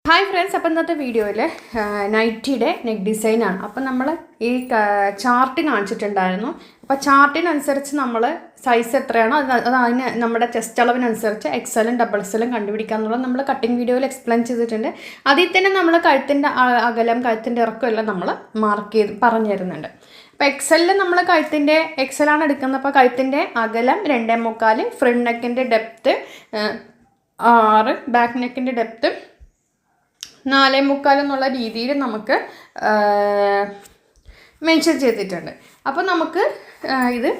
Hi friends, അപ്പോൾ ഇന്നത്തെ വീഡിയോയിൽ നൈറ്റിയുടെ നെക്ക് ഡിസൈനാണ്. അപ്പം നമ്മൾ ഈ ചാർട്ട് കാണിച്ചിട്ടുണ്ടായിരുന്നു. അപ്പോൾ ചാർട്ടിനനുസരിച്ച് നമ്മൾ സൈസ് എത്രയാണോ അതിന് നമ്മുടെ ചെസ്റ്റ് അളവിനനുസരിച്ച് എക്സലും ഡബിൾ എക്സലും കണ്ടുപിടിക്കുക എന്നുള്ളത് നമ്മൾ കട്ടിങ് വീഡിയോയിൽ എക്സ്പ്ലെയിൻ ചെയ്തിട്ടുണ്ട്. അതിൽ തന്നെ നമ്മൾ കഴുത്തിൻ്റെ അകലം, കഴുത്തിൻ്റെ ഇറക്കം എല്ലാം നമ്മൾ മാർക്ക് ചെയ്ത് പറഞ്ഞു തരുന്നുണ്ട്. അപ്പോൾ എക്സലിൽ നമ്മൾ കഴുത്തിൻ്റെ എക്സലാണ് എടുക്കുന്നത്. അപ്പോൾ കഴുത്തിൻ്റെ അകലം 2.25, ഫ്രണ്ട് നെക്കിൻ്റെ ഡെപ്ത്ത് 6, ബാക്ക് നെക്കിൻ്റെ ഡെപ്ത്ത് 4.25 എന്നുള്ള രീതിയിൽ നമുക്ക് മെൻഷൻ ചെയ്തിട്ടുണ്ട്. അപ്പോൾ നമുക്ക് ഇത്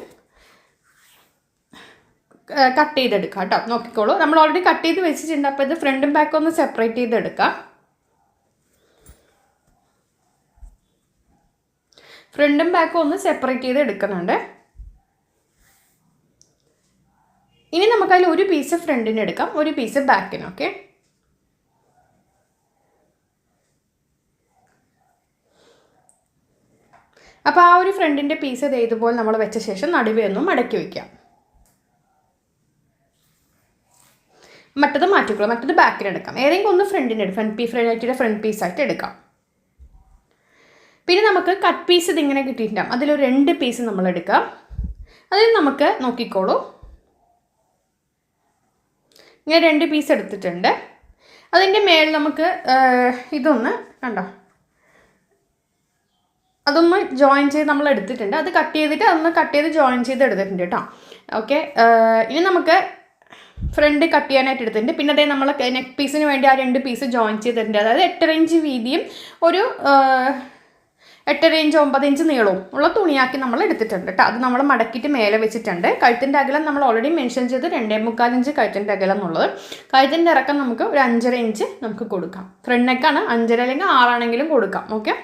കട്ട് ചെയ്തെടുക്കാം കേട്ടോ. നോക്കിക്കോളൂ, നമ്മൾ ഓൾറെഡി കട്ട് ചെയ്ത് വെച്ചിട്ടുണ്ട്. അപ്പോൾ ഇത് ഫ്രണ്ടും ബാക്കും ഒന്ന് സെപ്പറേറ്റ് ചെയ്തെടുക്കാം. ഫ്രണ്ടും ബാക്കും ഒന്ന് സെപ്പറേറ്റ് ചെയ്ത് എടുക്കുന്നുണ്ട്. ഇനി നമുക്കതിൽ ഒരു പീസ് ഫ്രണ്ടിന് എടുക്കാം, ഒരു പീസ് ബാക്കിന്. ഓക്കെ, അപ്പോൾ ആ ഒരു ഫ്രണ്ടിൻ്റെ പീസ് ഇതുപോലെ നമ്മൾ വെച്ച ശേഷം നടുവേ ഒന്നും മടക്കി വയ്ക്കാം. മറ്റത് മാറ്റിക്കോളൂ, മറ്റത് ബാക്കിന് എടുക്കാം. ഏതെങ്കിലും ഒന്ന് ഫ്രണ്ടിൻ്റെ ഫ്രണ്ട് പീസായിട്ട് എടുക്കാം. പിന്നെ നമുക്ക് കട്ട് പീസ് ഇതിങ്ങനെ കിട്ടിയിട്ടുണ്ടാകും. അതിലൊരു 2 പീസ് നമ്മൾ എടുക്കാം. അതിൽ നമുക്ക് നോക്കിക്കോളൂ, ഇങ്ങനെ 2 പീസ് എടുത്തിട്ടുണ്ട്. അതിൻ്റെ മേൽ നമുക്ക് ഇതൊന്ന് കണ്ടോ, അതൊന്ന് ജോയിൻ ചെയ്ത് നമ്മൾ എടുത്തിട്ടുണ്ട്. അത് കട്ട് ചെയ്തിട്ട് അതൊന്ന് കട്ട് ചെയ്ത് ജോയിൻ ചെയ്ത് എടുത്തിട്ടുണ്ട് കേട്ടോ. ഓക്കെ, ഇനി നമുക്ക് ഫ്രണ്ട് കട്ട് ചെയ്യാനായിട്ട് എടുത്തിട്ടുണ്ട്. പിന്നെ അതേ നമ്മൾ നെക്ക് പീസിന് വേണ്ടി ആ 2 പീസ് ജോയിൻ ചെയ്തിട്ടുണ്ട്. അതായത് 8 ഇഞ്ച് വീതിയും ഒരു 8 ഇഞ്ച് 9 ഇഞ്ച് നീളവും ഉള്ള തുണിയാക്കി നമ്മൾ എടുത്തിട്ടുണ്ട് കേട്ടോ. അത് നമ്മൾ മടക്കിയിട്ട് മേലെ വെച്ചിട്ടുണ്ട്. കഴുത്തിൻ്റെ അകലം നമ്മൾ ഓൾറെഡി മെൻഷൻ ചെയ്ത് 2.25 ഇഞ്ച് കഴുത്തിൻ്റെ അകലം എന്നുള്ളത്. കഴുത്തിൻ്റെ ഇറക്കം നമുക്ക് ഒരു 5.5 ഇഞ്ച് നമുക്ക് കൊടുക്കാം. ഫ്രണ്ട് നെക്കാണ് 5.5 അല്ലെങ്കിൽ 6 ആണെങ്കിലും കൊടുക്കാം. ഓക്കെ,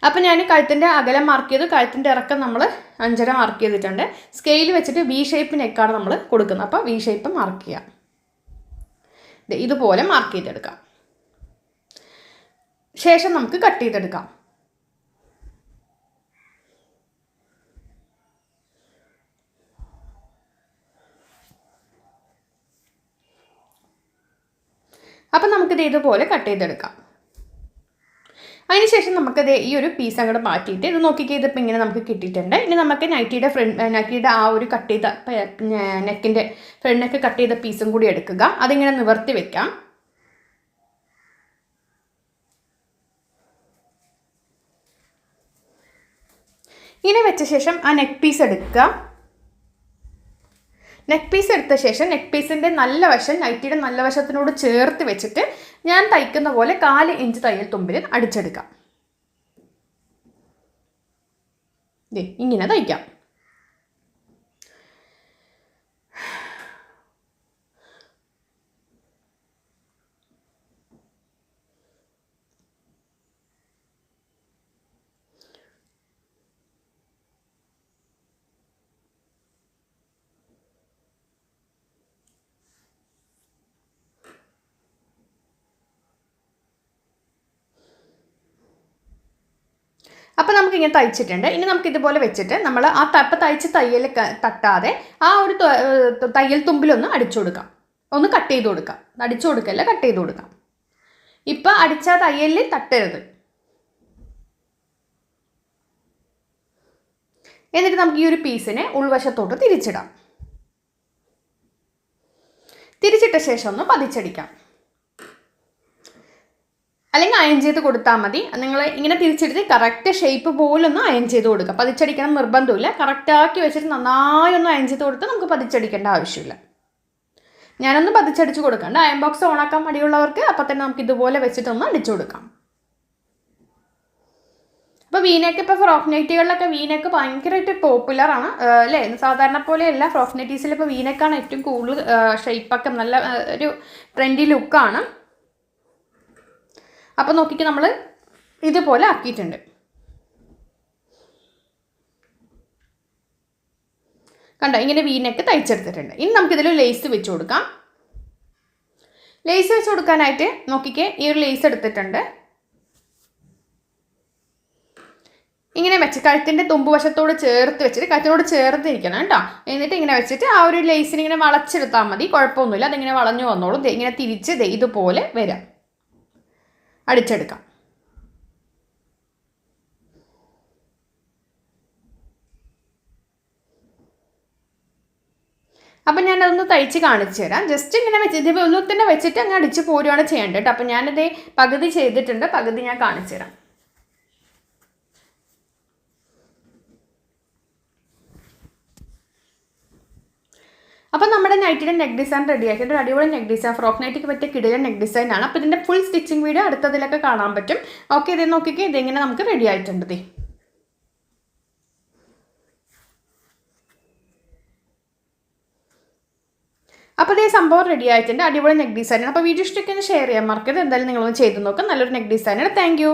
അപ്പോൾ ഞാൻ കഴുത്തിൻ്റെ അകലം മാർക്ക് ചെയ്തു, കഴുത്തിൻ്റെ ഇറക്കം നമ്മൾ 5.5 മാർക്ക് ചെയ്തിട്ടുണ്ട്. സ്കെയിൽ വെച്ചിട്ട് വി ഷേപ്പ് നെക്കാണ് നമ്മൾ കൊടുക്കുന്നത്. അപ്പോൾ വി ഷേപ്പ് മാർക്ക് ചെയ്യാം. ഇതുപോലെ മാർക്ക് ചെയ്തെടുക്കാം. ശേഷം നമുക്ക് കട്ട് ചെയ്തെടുക്കാം. അപ്പം നമുക്കിത് ഇതുപോലെ കട്ട് ചെയ്തെടുക്കാം. അതിനുശേഷം നമുക്കത് ഈ ഒരു പീസ് അങ്ങോട്ട് മാറ്റിയിട്ട് ഇത് നോക്കിക്കേ, ഇതിപ്പോൾ ഇങ്ങനെ നമുക്ക് കിട്ടിയിട്ടുണ്ട്. ഇനി നമുക്ക് നൈറ്റിയുടെ ആ ഒരു കട്ട് ചെയ്ത നെക്കിൻ്റെ ഫ്രണ്ട് നെക്ക് കട്ട് ചെയ്ത പീസും കൂടി എടുക്കുക. അതിങ്ങനെ നിവർത്തി വെക്കാം. ഇങ്ങനെ വെച്ച ശേഷം ആ നെക്ക് പീസ് എടുക്കുക. നെക്ക് പീസ് എടുത്ത ശേഷം നെക്ക് പീസിൻ്റെ നല്ല വശം നൈറ്റിയുടെ നല്ല വശത്തിനോട് ചേർത്ത് വെച്ചിട്ട് ഞാൻ തയ്ക്കുന്ന പോലെ 4 ഇഞ്ച് തയ്യൽ തുമ്പിൽ അടിച്ചെടുക്കാം. ഇങ്ങനെ തയ്ക്കാം. അപ്പോൾ നമുക്കിങ്ങനെ തയ്ച്ചിട്ടുണ്ട്. ഇനി നമുക്കിതുപോലെ വെച്ചിട്ട് നമ്മൾ ആ തയ്ച്ച് തയ്യൽ തട്ടാതെ ആ ഒരു തയ്യൽ തുമ്പിലൊന്ന് അടിച്ചു കൊടുക്കാം, ഒന്ന് കട്ട് ചെയ്ത് കൊടുക്കാം. അടിച്ചു കൊടുക്കല്ല, കട്ട് ചെയ്ത് കൊടുക്കാം. ഇപ്പം അടിച്ച തയ്യലിൽ തട്ടരുത്. എന്നിട്ട് നമുക്ക് ഈ ഒരു പീസിനെ ഉൾവശത്തോട്ട് തിരിച്ചിടാം. തിരിച്ചിട്ട ശേഷം ഒന്ന് പതിച്ചടിക്കാം, അല്ലെങ്കിൽ അയൺ ചെയ്ത് കൊടുത്താൽ മതി. നിങ്ങൾ ഇങ്ങനെ തിരിച്ചെടുത്ത് കറക്റ്റ് ഷേപ്പ് പോലൊന്ന് അയൺ ചെയ്ത് കൊടുക്കുക. പതിച്ചടിക്കണം നിർബന്ധമില്ല. കറക്റ്റാക്കി വെച്ചിട്ട് നന്നായി ഒന്ന് അയൺ ചെയ്ത് കൊടുത്താൽ നമുക്ക് പതിച്ചടിക്കേണ്ട ആവശ്യമില്ല. ഞാനൊന്ന് പതിച്ചടിച്ച് കൊടുക്കണ്ട. അയൺ ബോക്സ് ഓണാക്കാൻ മടിയുള്ളവർക്ക് അപ്പം തന്നെ നമുക്ക് ഇതുപോലെ വെച്ചിട്ടൊന്ന് അടിച്ചു കൊടുക്കാം. അപ്പോൾ വീനെക്ക്, ഇപ്പോൾ ഫ്രോക്ക് നൈറ്റികളിലൊക്കെ വീനെക്ക് ഭയങ്കരമായിട്ട് പോപ്പുലറാണ് അല്ലേ. സാധാരണ പോലെയല്ല, ഫ്രോക്ക് നൈറ്റീസിൽ ഇപ്പോൾ വീനെക്കാണ് ഏറ്റവും കൂടുതൽ ഷേപ്പൊക്കെ നല്ല ഒരു ട്രെൻഡി ലുക്കാണ്. അപ്പോൾ നോക്കിക്ക് നമ്മൾ ഇതുപോലെ ആക്കിയിട്ടുണ്ട്. കണ്ടോ, ഇങ്ങനെ വീനെക്ക് തയ്ച്ചെടുത്തിട്ടുണ്ട്. ഇനി നമുക്കിതിൽ ലേസ് വെച്ച് കൊടുക്കാം. ലേസ് വെച്ച് കൊടുക്കാനായിട്ട് നോക്കിക്കേ, ഈ ഒരു ലേസ് എടുത്തിട്ടുണ്ട്. ഇങ്ങനെ വെച്ച് കഴുത്തിൻ്റെ തുമ്പുവശത്തോട് ചേർത്ത് വെച്ചിട്ട് കഴുത്തിനോട് ചേർത്തിരിക്കണം കേട്ടോ. എന്നിട്ട് ഇങ്ങനെ വെച്ചിട്ട് ആ ഒരു ലേസിന് ഇങ്ങനെ വളച്ചെടുത്താൽ മതി, കുഴപ്പമൊന്നുമില്ല. അതിങ്ങനെ വളഞ്ഞു വന്നോളും. ഇങ്ങനെ തിരിച്ച് ഇതുപോലെ വരാം. അടിച്ചെടുക്കാം. അപ്പം ഞാനതൊന്ന് തയ്ച്ച് കാണിച്ചു തരാം. ജസ്റ്റ് ഇങ്ങനെ വെച്ച് ഇത് ഒന്നും തന്നെ വെച്ചിട്ട് അങ്ങ് അടിച്ച് പോരുകയാണ് ചെയ്യേണ്ടത് കേട്ടോ. അപ്പം ഞാനിത് പകുതി ചെയ്തിട്ടുണ്ട്, പകുതി ഞാൻ കാണിച്ചു തരാം. അപ്പോൾ നമ്മുടെ നൈറ്റിൻ്റെ നെക്ക് ഡിസൈൻ റെഡി ആക്കിയിട്ട് ഒരു അടിപൊളി നെക്ക് ഡിസൈൻ, ഫ്രോക്ക് നൈറ്റിക്ക് പറ്റിയ കിടിലൻ നെക്ക് ഡിസൈൻ ആണ്. അപ്പോൾ ഇതിൻ്റെ ഫുൾ സ്റ്റിച്ചിങ് വീഡിയോ അടുത്തതിലൊക്കെ കാണാൻ പറ്റും. ഓക്കെ, ഇത് നോക്കിക്കേ, ഇതിങ്ങനെ നമുക്ക് റെഡി ആയിട്ടുണ്ട്. അപ്പോൾ ഇതേ സംഭവം റെഡി ആയിട്ടുണ്ട്, അടിപൊളി നെക്ക് ഡിസൈനാണ്. അപ്പോൾ വീഡിയോ ഇഷ്ടമൊക്കെ ഷെയർ ചെയ്യാൻ മറക്കരുത്. എന്തായാലും നിങ്ങളൊന്ന് ചെയ്ത് നോക്കാം. നല്ലൊരു നെക്ക് ഡിസൈനാണ്. Thank you.